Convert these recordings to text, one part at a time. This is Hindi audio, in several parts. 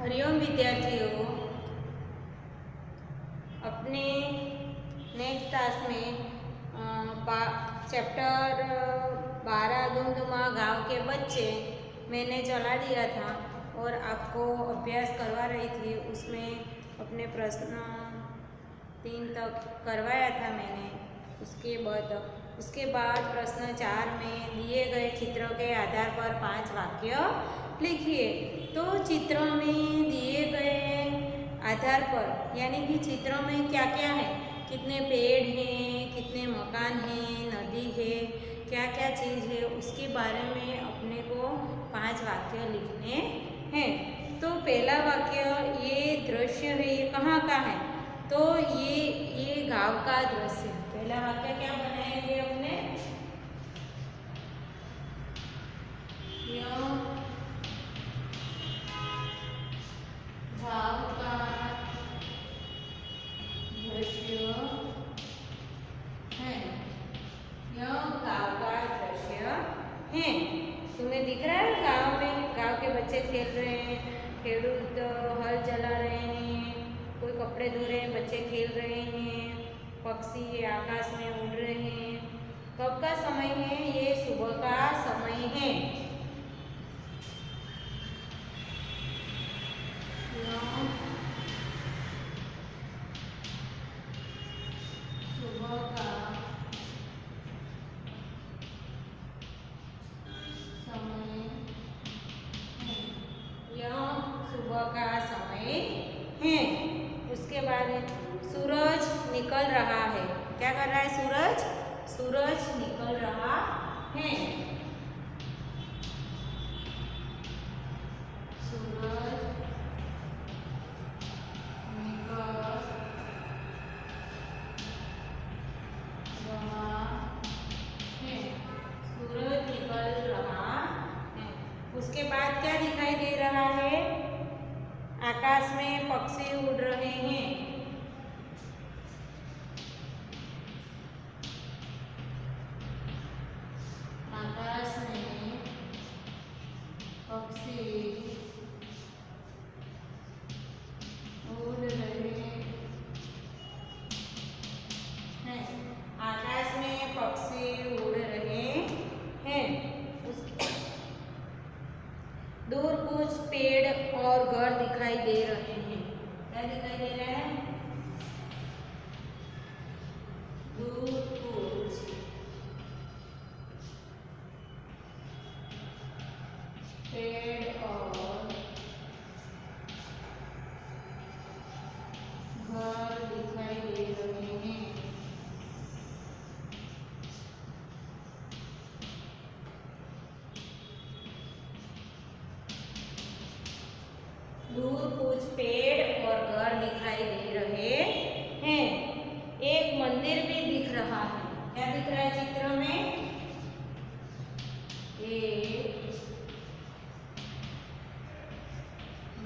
हरिओम विद्यार्थियों, अपने नेक्स्ट क्लास में चैप्टर 12 दुमदुमा गांव के बच्चे मैंने चला दिया था और आपको अभ्यास करवा रही थी। उसमें अपने प्रश्न 3 तक करवाया था मैंने। उसके बाद प्रश्न 4 में दिए गए चित्रों के आधार पर 5 वाक्य लिखिए। तो चित्रों में दिए गए आधार पर यानी कि चित्रों में क्या क्या है, कितने पेड़ हैं, कितने मकान हैं, नदी है, क्या क्या चीज़ है, उसके बारे में अपने को 5 वाक्य लिखने हैं। तो पहला वाक्य, ये दृश्य है, ये कहाँ का है? तो ये गांव का दृश्य। पहला वाक्य क्या बनाएंगे अपने? गांव का दृश्य है। यह गांव का दृश्य है। तुम्हें दिख रहा है गांव में गांव के बच्चे खेल रहे हैं, खेडूत हल चला रहे हैं, कोई कपड़े धो रहे हैं, बच्चे खेल रहे हैं, पक्षी आकाश में उड़ रहे हैं। कब का समय है? ये सुबह का समय है। सुबह का समय है। यह सुबह का समय है। उसके बाद सूरज निकल रहा है। क्या कर रहा है सूरज निकल रहा है। सूरज निकल रहा है। सूरज निकल रहा है। उसके बाद क्या दिखाई दे रहा है? आकाश में पक्षी उड़ रहे हैं। आकाश में पक्षी उड़ रहे हैं। आकाश में पक्षी उड़ रहे हैं। दूर कुछ पेड़ और घर दिखाई दे रहे हैं। क्या दिखाई दे रहा है? दूर कुछ पेड़ और घर दिखाई दे रहे हैं। दूर कुछ पेड़ और घर दिखाई दे रहे हैं। एक मंदिर भी दिख रहा है। क्या दिख रहा है चित्र में? एक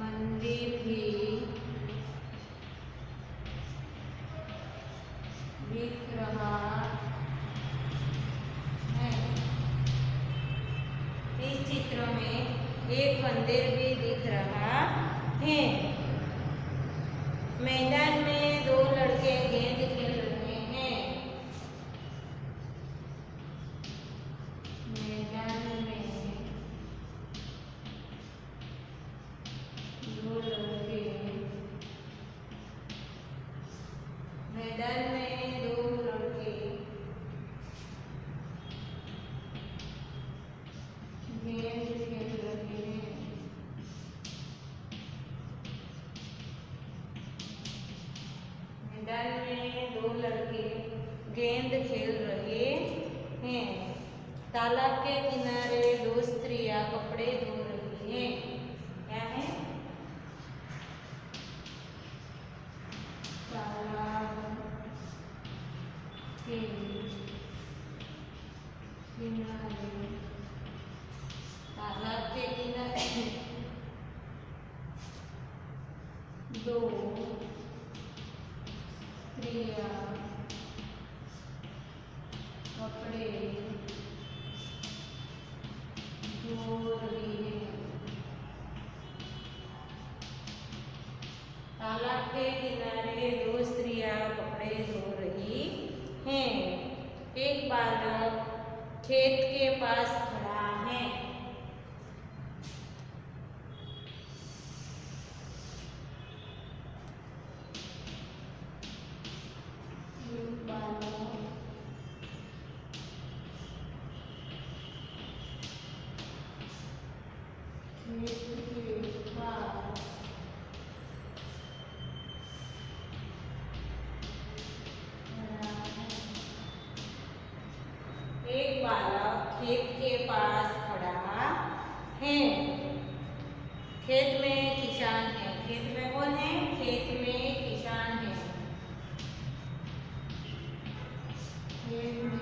मंदिर भी दिख रहा है। इस चित्र में एक मंदिर भी दिख रहा है। मैदान में 2 लड़के गेंद खेल रहे हैं। मैदान में 2 लड़के मैदान में 2 लड़के गेंद खेल रहे हैं। मैदान में 2 लड़के गेंद खेल रहे हैं। तालाब के किनारे 2 स्त्रियां कपड़े धो रही हैं। क्या है? तालाब के किनारे, तालाब के किनारे 2 स्त्रियां कपड़े धो रही है। खेत के पास खड़ा है। एक बालक खेत के पास खड़ा है। खेत में किसान है। खेत में कौन है? खेत में किसान है। खेत में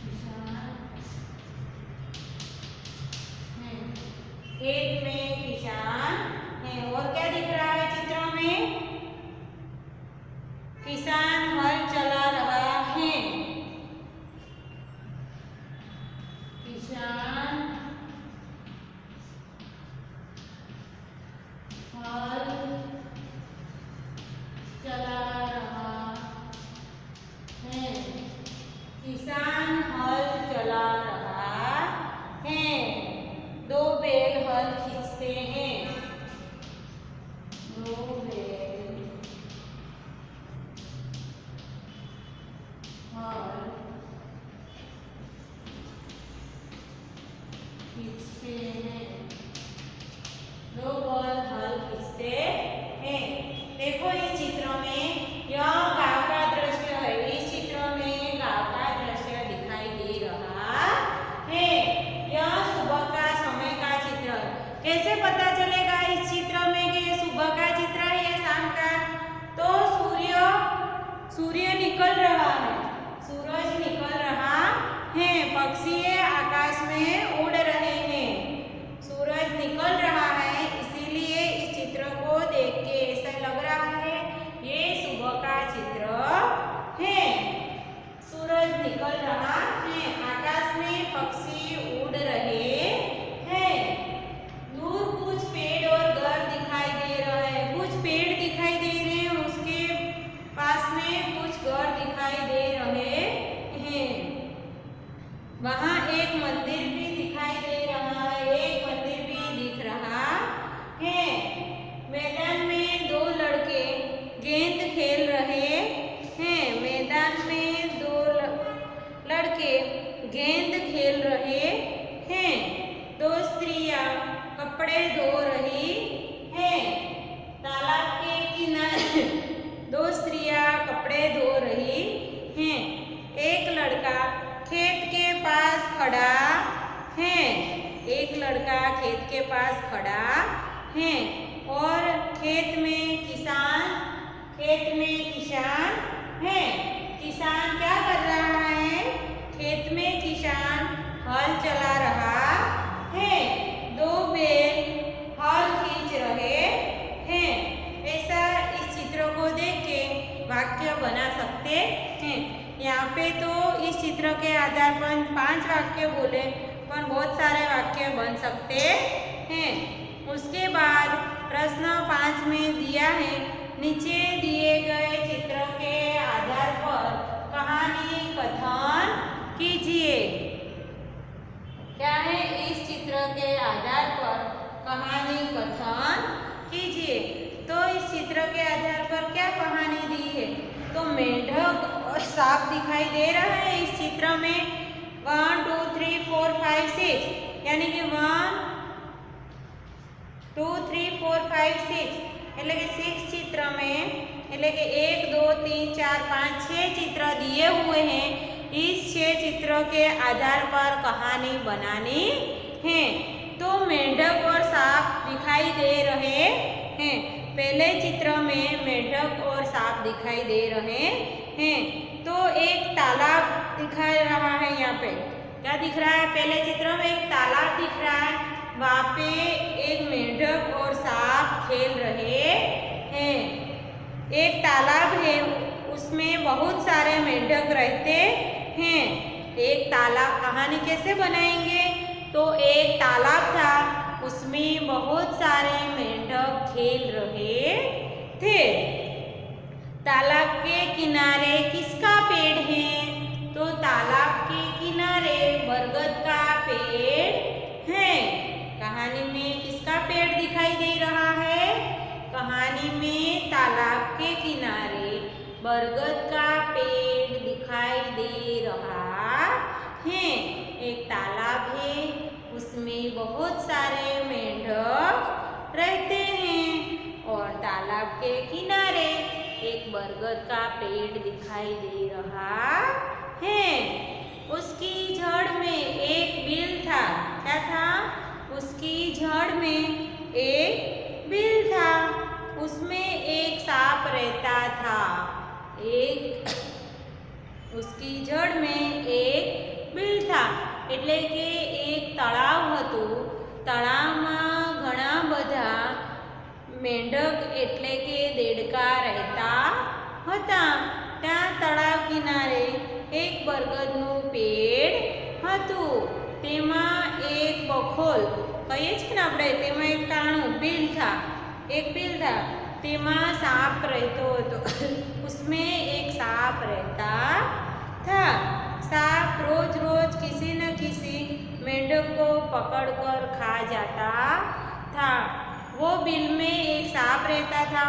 किसान है। खेत में किसान है। और क्या दिख रहा है चित्रों में? किसान हल चला रहा है। किसान हल चला रहा है। किसान हल चला रहा है। दो बैल हल खींचते हैं। दो बैल हल खींचते हैं। दो बैल हल खींचते हैं। देखो इस चित्र में यह गांव का दृश्य है। इस चित्र में गांव का दृश्य दिखाई दे रहा है। यह सुबह का समय का चित्र है। कैसे पता चलेगा इस चित्र में कि ये सुबह का चित्र है या शाम का? तो सूर्य निकल रहा है। सूरज निकल रहा है। पक्षी आकाश में उड़ रहे हैं। सूरज निकल रहा है, इसीलिए इस चित्र को देख के ऐसा लग रहा है ये सुबह का चित्र है। सूरज निकल रहा है। आकाश में पक्षी उड़ रहे हैं। दूर कुछ पेड़ और घर दिखाई दे रहे हैं। कुछ पेड़ दिखाई दे रहे हैं, उसके पास में कुछ घर दिखाई दे रहे हैं। वहाँ एक मंदिर भी दिखाई दे रहा है। एक मंदिर भी दिख रहा है। मैदान में दो लड़के गेंद खेल रहे हैं। मैदान में दो लड़के गेंद खेल रहे हैं। दो स्त्रियां कपड़े धो रही हैं। तालाब के किनारे दो स्त्रियां कपड़े धो रही हैं। एक लड़का खेत के पास खड़ा है। एक लड़का खेत के पास खड़ा है। और खेत में किसान है। किसान क्या कर रहा है? खेत में किसान हल चला रहा है। दो बैल हल खींच रहे हैं। ऐसा इस चित्र को देख के वाक्य बना सकते हैं। यहाँ पे तो इस चित्र के आधार पर 5 वाक्य बोले, पर बहुत सारे वाक्य बन सकते हैं। उसके बाद प्रश्न 5 में दिया है, नीचे दिए गए चित्र के आधार पर कहानी कथन कीजिए। क्या है? इस चित्र के आधार पर कहानी कथन कीजिए। तो इस चित्र के आधार पर क्या कहानी दी है? तो मेंढक और सांप दिखाई दे रहा है इस चित्र में। 1 2 3 4 5 6 यानी कि 1 2 3 4 5 6 એટલે કે 6 चित्र में એટલે કે 1 2 3 4 5 6 चित्र दिए हुए हैं। इस 6 चित्रों के आधार पर कहानी बनानी है। तो मेंढक और सांप दिखाई दे रहे हैं। पहले चित्र में मेंढक और सांप दिखाई दे रहे हैं। तो एक तालाब दिखा रहा है। यहाँ पे क्या दिख रहा है? पहले चित्र में एक तालाब दिख रहा है। वहाँ पे एक मेंढक और सांप खेल रहे हैं। एक तालाब है, उसमें बहुत सारे मेंढक रहते हैं। एक तालाब कहानी कैसे बनाएंगे? तो एक तालाब था, उसमें बहुत सारे मेंढक खेल रहे थे। तालाब के किनारे किसका पेड़ है? तो तालाब के किनारे बरगद का पेड़ है। कहानी में किसका पेड़ दिखाई दे रहा है? कहानी में तालाब के किनारे बरगद का पेड़ दिखाई दे रहा है। एक तालाब है, उसमें बहुत सारे मेंढक रहते हैं और तालाब के किनारे एक बरगद का पेड़ दिखाई दे रहा है। उसकी जड़ में एक बिल था। क्या था? उसकी जड़ में एक बिल था। उसमें एक सांप रहता था। उसकी जड़ में एक बिल था એટલે કે એક તળાવ હતું। તળાવમાં ઘણા બધા મેંઢક એટલે કે દેડકા રહેતા હતા। ત્યાં તળાવ કિનારે એક બરગદનું પેડ હતું। તેમાં એક બખોલ કહીએ છીએ ને આપણે, તેમાં એક કાણું બીલ था, एक बिल था। તેમાં सांप रहतो હતો। उसमें एक सांप रहता था। सांप रोज रोज किसी न किसी मेंढक को पकड़कर खा जाता था। वो बिल में एक सांप रहता था।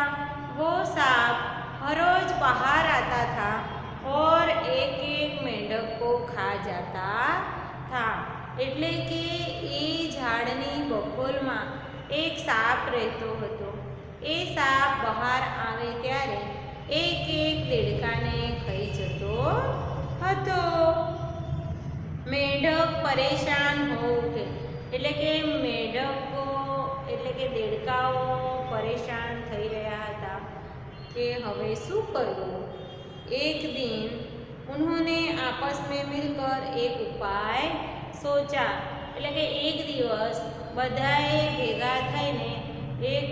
वो सांप हर रोज बाहर आता था और एक एक मेंढक को खा जाता था। એટલે કે એ ઝાડની બખોલમાં એક સાપ રહેતો હતો। એ સાપ બહાર આવે ત્યારે એક એક દેડકાને ખાઈ જતો હતો। મેંઢક પરેશાન हो उठे એટલે કે મેંઢકો એટલે કે દેડકાઓ પરેશાન થઈ રહ્યા હતા કે હવે શું કરવું। एक दिन उन्होंने आपस में मिलकर एक उपाय सोचा। એટલે કે એક દિવસ બધાએ ભેગા થઈને એક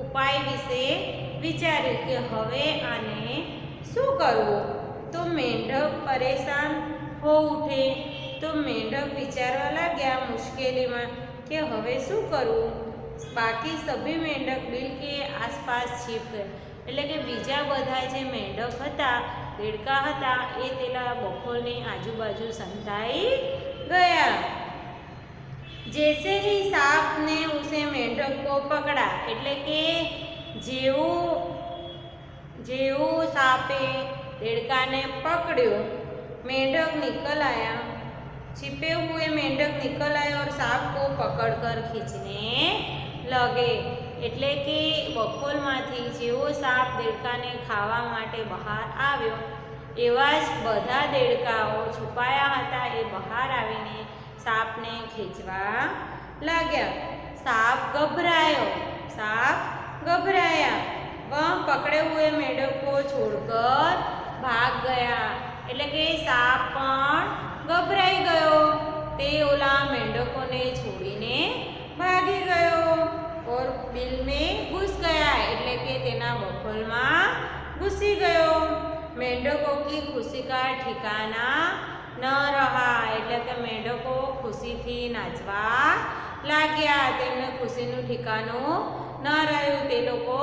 ઉપાય વિશે વિચાર્યું કે હવે આને શું કરવું। તો मेंढक परेशान हो उठे। तो मेंढक विचारवा लग्या मुश्केली में कि हवे शू करूँ। बाकी सभी मेंढक बिल के आसपास छिप गए એટલે કે બીજા બધા જે મેંઢક હતા, દેડકા હતા, એ પેલા બખોલની આજુબાજુ સંતાઈ ગયા। जैसे ही सांप ने उसे मेंढक को पकड़ा એટલે કે જેવું સાપે देड़का ने पकड़ो, मेंढक निकल आया। छिपे हुए मेंढक निकल आए और सांप को पकड़कर खींचने लगे। એટલે કે બખોલમાંથી જેવો સાપ દેડકાને ખાવા માટે બહાર આવ્યો, એવા જ બધા દેડકાઓ છુપાયા હતા એ બહાર આવીને સાપને ખેંચવા લાગ્યા। સાપ घबराया। वह पकड़े हुए मेंढक को छोड़कर भाग गया। એટલે કે સાપ પણ ગભરાઈ ગયો, તે ઓલા મેંઢકોને છોડીને ભાગી ગયો और बिल में घुस गया એટલે કે તેના બખોલમાં घुसी गयो। मेंढकों की खुशी का ठिकाना न रहा એટલે કે મેંઢકો ખુશીથી નાચવા लाग्या। તેમને ખુશીનું ठिकाનું न રહ્યું। તે લોકો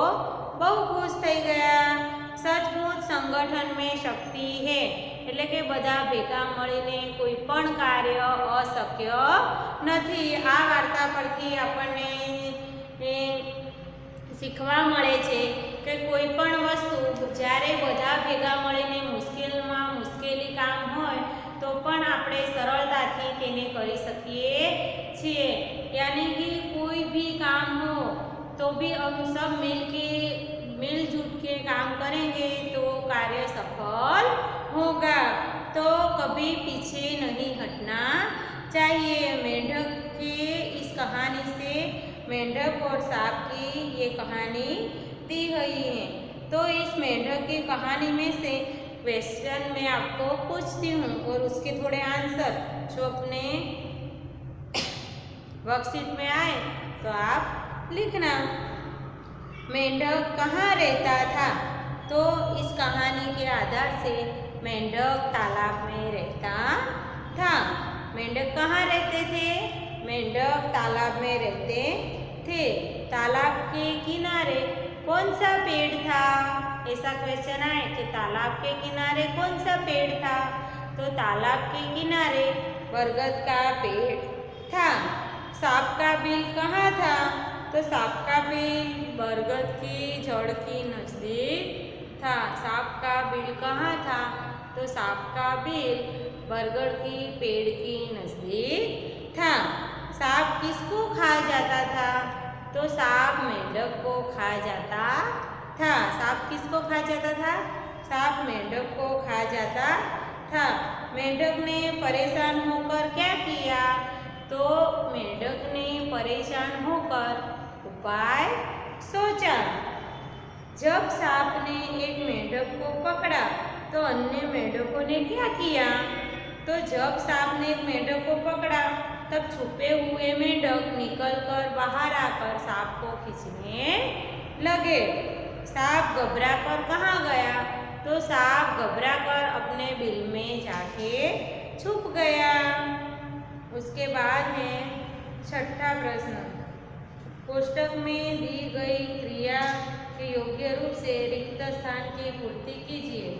બહુ ખુશ થઈ ગયા। सचमुच संगठन में शक्ति है એટલે કે બધા ભેગા મળીને કોઈ પણ કાર્ય અશક્ય નથી। આ વાર્તા પરથી આપણને શીખવા મળે છે કે કોઈ પણ વસ્તુ જ્યારે બધા ભેગા મળીને મુશ્કેલી કામ હોય તો પણ આપણે સરળતાથી તેને કરી શકીએ છીએ। यानी कि कोई भी काम हो तो भी हम सब मिलजुल के काम करेंगे तो कार्य सफल होगा। तो कभी पीछे नहीं हटना चाहिए। मेंढक के इस कहानी से मेंढक और सांप की ये कहानी दी गई है। तो इस मेंढक की कहानी में से क्वेश्चन मैं आपको पूछती हूँ और उसके थोड़े आंसर जो अपने वर्कशीट में आए तो आप लिखना। मेंढक कहाँ रहता था? तो इस कहानी के आधार से मेंढक तालाब में रहता था। मेंढक कहाँ रहते थे? मेंढक तालाब में रहते थे। तालाब के किनारे कौन सा पेड़ था? ऐसा क्वेश्चन आए कि तालाब के किनारे कौन सा पेड़ था, तो तालाब के किनारे बरगद का पेड़ था। सांप का बिल कहाँ था, तो सांप का बिल बरगद की जड़ की नजदीक था। सांप का बिल कहाँ था, तो सांप का बिल बरगद की पेड़ की नजदीक था। सांप किसको खा जाता था, तो सांप मेंढक को खा जाता था। सांप किसको खा जाता था, सांप मेंढक को खा जाता था। मेंढक ने परेशान होकर क्या किया, तो मेंढक ने परेशान होकर उपाय सोचा। जब सांप ने एक मेंढक को पकड़ा तो अन्य मेंढकों ने क्या किया, तो जब सांप ने एक मेंढक को पकड़ा तब छुपे हुए मेंढक निकलकर बाहर आकर सांप को खींचने लगे। सांप घबराकर कहाँ गया, तो सांप घबराकर अपने बिल में जाके छुप गया। उसके बाद है छठा प्रश्न। कोष्टक में दी गई क्रिया के योग्य रूप से रिक्त स्थान की पूर्ति कीजिए।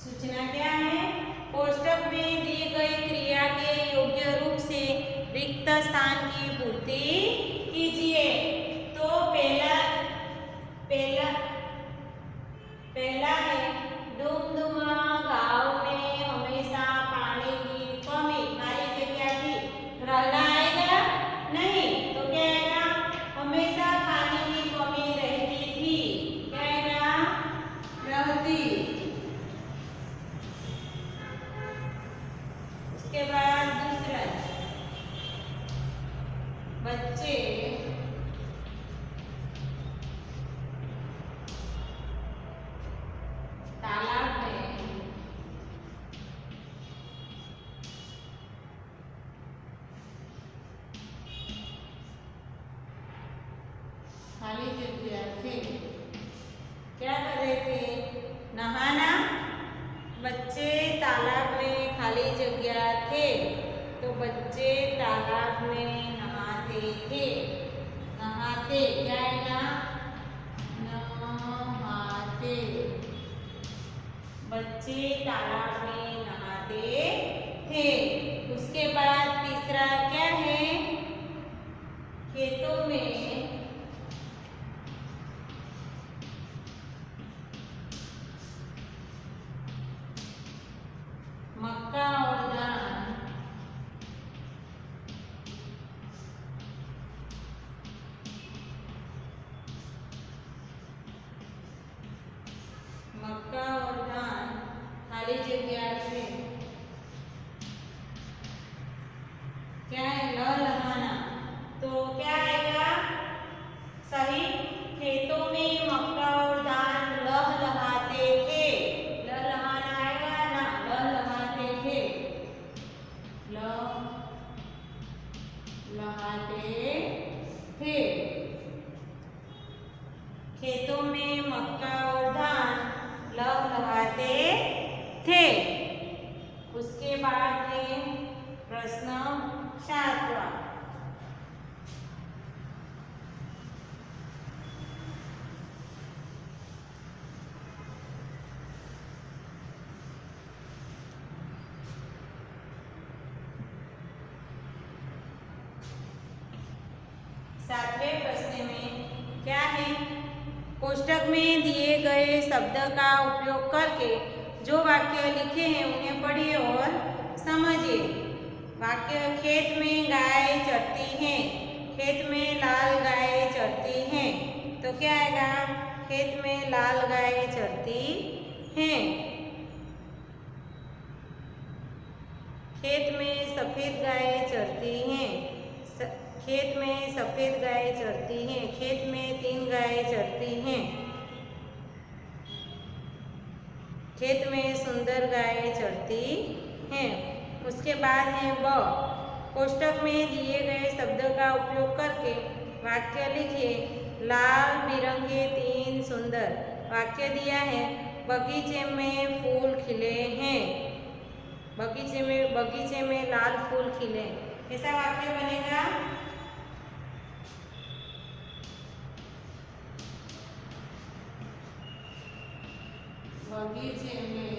सूचना क्या है, कोष्टक में दी गई क्रिया के योग्य रूप से रिक्त स्थान की पूर्ति कीजिए। तो पहला है डुमडुमा गांव में हमेशा पानी की कमी, खाली जगह थी, रहना आएगा नहीं, तो क्या आएगा, हमेशा पानी की कमी रहती थी, क्या आएगा, रहती। उसके बाद दूसरा, बच्चे तालाब में खाली जगह थे, क्या कर रहे थे, नहाना। बच्चे तालाब में खाली जगह थे, तो बच्चे तालाब में नहाते थे, नहाते क्या है ना, नहाते, बच्चे तालाब में नहाते थे। उसके बाद तीसरा क्या है, खेतों में मक्का और धान, मक्का और धान खाली जगह से क्या है, लहलहाना, तो क्या आएगा सही, खेतों में मक्का और धान लहलहाते थे, लहलहाना आएगा ना, लहलहाते थे, लहलहाते थे। खेतों में मक्का और धान लहलहाते थे। उसके बाद है प्रश्न 7वां। सातवें प्रश्न में क्या है? कोष्टक में दिए गए शब्द का उपयोग करके जो वाक्य लिखे हैं उन्हें पढ़िए और समझिए। वाक्य खेत में गाय चरती है। खेत में लाल गाय चरती हैं। तो क्या आएगा? खेत में लाल गाय चरती हैं। खेत में सफेद गाय चरती हैं। खेत में सफेद गाय चरती हैं। खेत में 3 गाय चरती हैं। खेत में सुंदर गाय चरती हैं। उसके बाद है ब। कोष्टक में दिए गए शब्द का उपयोग करके वाक्य लिखिए। लाल बिरंगे 3 सुंदर। वाक्य दिया है बगीचे में फूल खिले हैं। बगीचे में लाल फूल खिले। कैसा वाक्य बनेगा? बगीचे में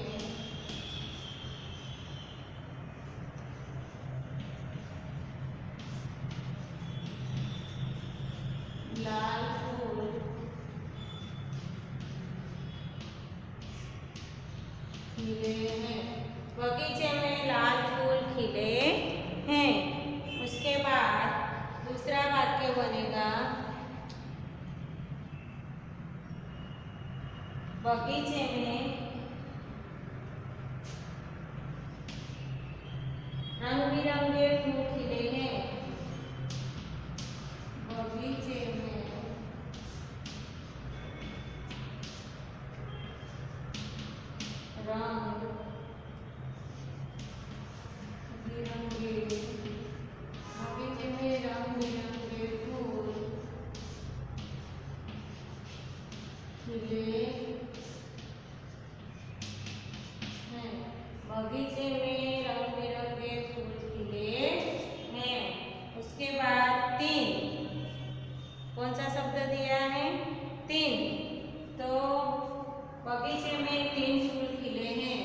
लाल फूल खिले हैं। बगीचे में लाल फूल खिले हैं। उसके बाद दूसरा वाक्य बनेगा बगीचे में रंग बिरंगे फूल खिले हैं। बगीचे में रंग बिरंगे बगीचे में रंग बिरंगे फूल खिले हैं। बगीचे में रंग बिरंगे फूल खिले हैं। उसके बाद 3। कौन सा शब्द दिया है? 3। तो बगीचे में 3 फूल खिले हैं।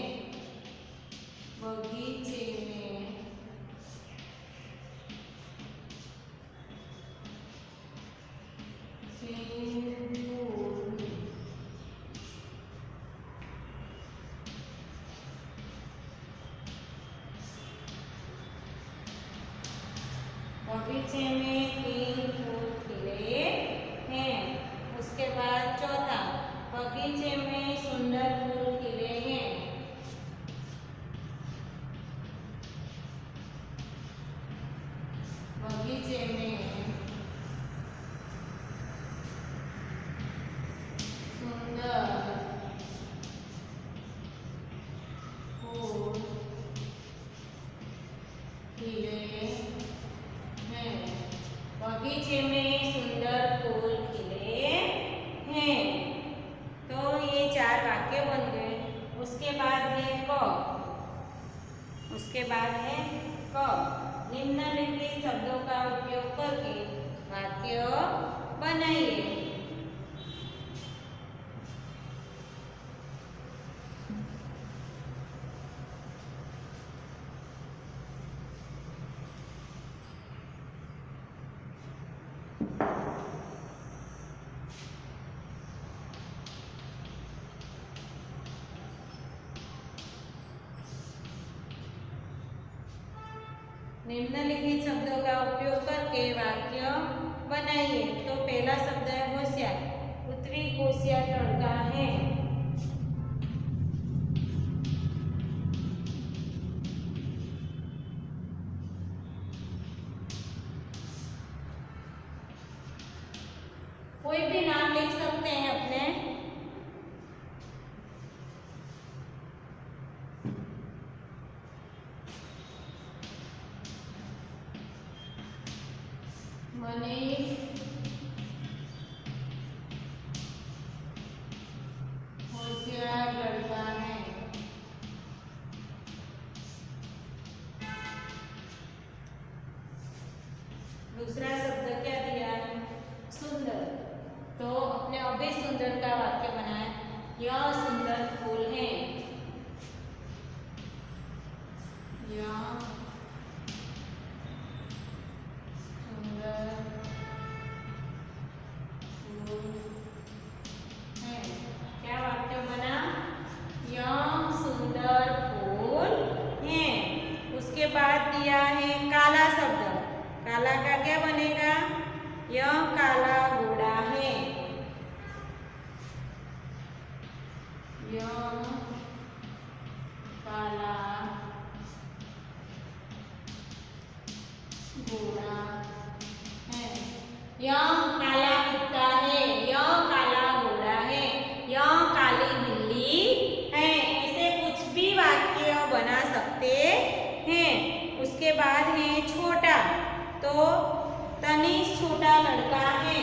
बगीचे में 3 फूल बगीचे में 3 फूल खिले हैं। उसके बाद चौथा बगीचे में सुंदर फूल खिले हैं। बगीचे में सुंदर फूल खिले हैं। बगीचे में सुंदर फूल खिले हैं। तो ये 4 वाक्य बन गए। उसके बाद है क। उसके बाद है क। निम्नलिखित शब्दों का उपयोग करके वाक्य बनाइए। निम्नलिखित शब्दों का उपयोग करके वाक्य बनाइए। तो पहला शब्द है होशियार। उत्तरी होशियार लड़का है। कोई भी नाम लिख सकते हैं अपने। मनीष होशियार लड़का है। अभी सुंदर का वाक्य बनाए। यह सुंदर फूल है। यह सुंदर फूल है। क्या वाक्य बना? यह सुंदर फूल है। उसके बाद दिया है काला शब्द। काला का क्या बनेगा? यह काला घोड़ा है। यह काला घोड़ा है। यह काला कुत्ता है। यह काला घोड़ा है। यह काली बिल्ली है। ऐसे कुछ भी वाक्य बना सकते हैं। उसके बाद है छोटा। तो तनिष छोटा लड़का है।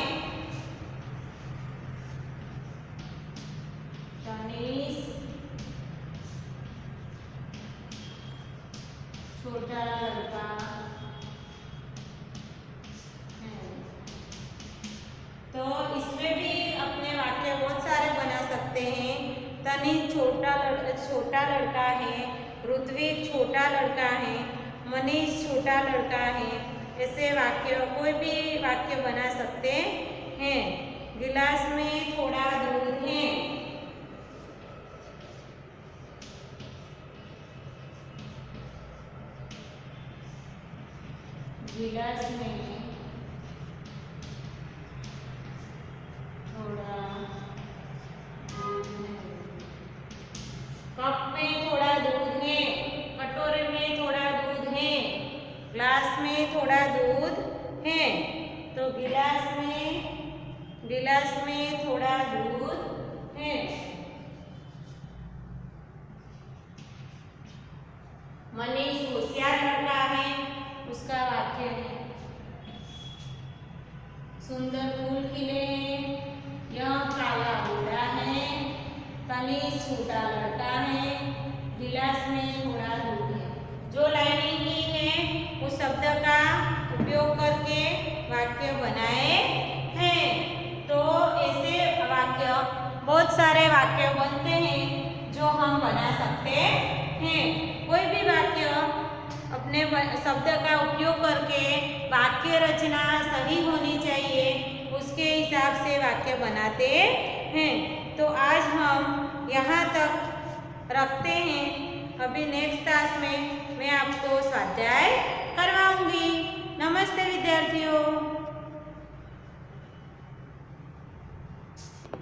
तनिष छोटा लड़का है। तो इसमें भी अपने वाक्य बहुत सारे बना सकते हैं। तनिष छोटा लड़का है। ऋत्विक छोटा लड़का है। मनीष छोटा लड़का है। ऐसे वाक्य कोई भी वाक्य बना सकते हैं। गिलास में थोड़ा दूध है। गिलास में थोड़ा दूध है। कप में थोड़ा दूध है। कटोरे में थोड़ा दूध है। ग्लास में थोड़ा दूध है। तो गिलास में थोड़ा दूध है। मनीष होशियार लड़का है। उसका वाक्य है सुंदर फूल खिले हैं। यह काला घोड़ा है। तनिष छोटा लड़का है। गिलास में थोड़ा दूध है। जो लाइनिंग की है उस शब्द का उपयोग करके वाक्य बनाए हैं। तो ऐसे वाक्य बहुत सारे वाक्य बनते हैं जो हम बना सकते हैं। कोई भी वाक्य अपने शब्द का उपयोग करके वाक्य रचना सही होनी चाहिए, उसके हिसाब से वाक्य बनाते हैं। तो आज हम यहाँ तक रखते हैं। अभी नेक्स्ट क्लास में मैं आपको स्वाध्याय करवाऊंगी। नमस्ते विद्यार्थियों।